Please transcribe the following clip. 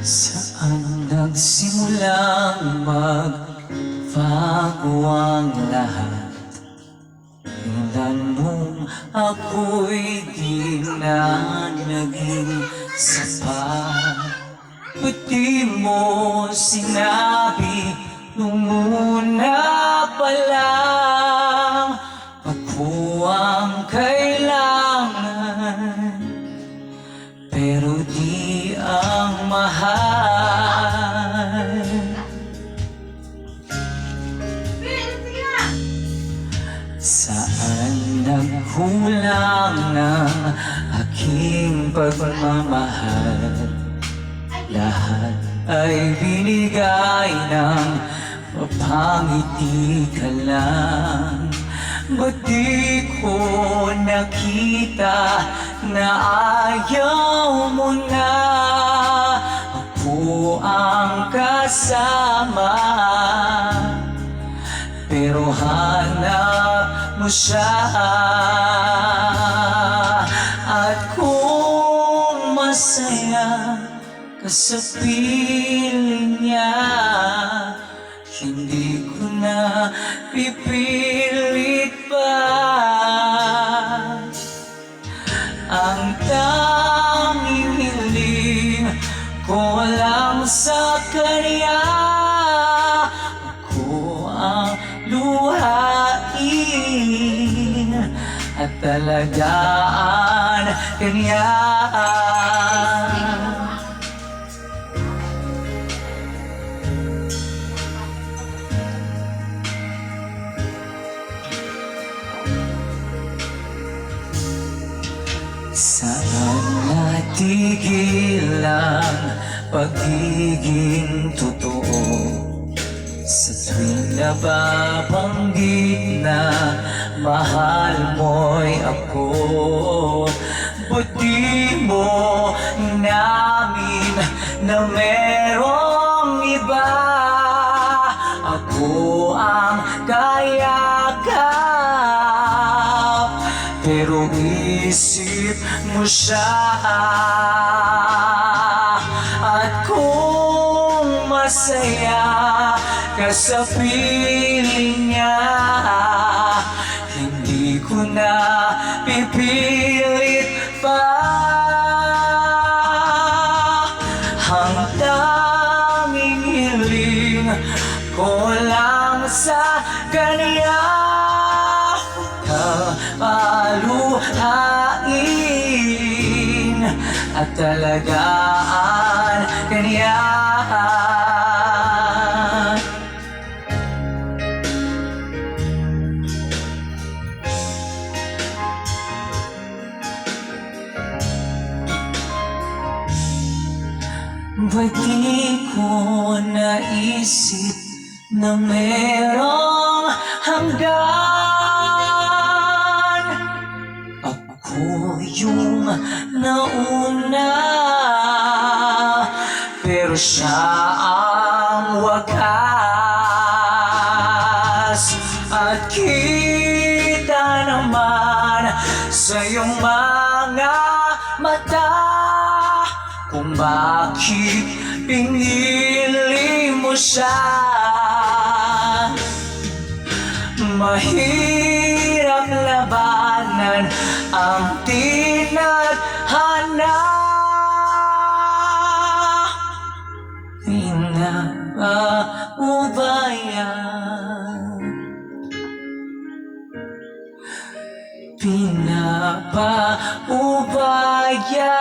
Saan nagsimulang magbago ang lahat? Tingnan mong ako'y di na naging sapat. Ba't di mo sinabi nung una pa lang ako ang kailangan, pero di ang mahal? Saan nagkulang ng aking pagmamahal? Lahat ay binigay ng mapangiti ka lang. Ba't di ko nakita na ayaw mo na ako ang kasama? Pero hanap mo siya, at kung masaya ka sa piling niya, hindi ko na pipilit pa. Ang tanging hiling ko lang sa kanya, ako ang luhain at talagaan kanya. Saan natigil ang pagiging totoo? Sa tuwing nababanggit na mahal mo'y ako, ba't di mo inamin na merong iba? Ako ang kayakap, pero isip mo siya. At kung masaya ka sa piling niya, hindi ko na pipilit pa. Ang tanging hiling ko lang sa kanya, paluhain at talagaan kanya. Ba't di ko naisip na merong hanggan? Ako yung nauna, pero siya ang wakas. At kita naman sa iyong mga mata kung bakit pinili mo siya. Mahirap labanan ang tinadhana. Pinapaubaya, pinapaubaya.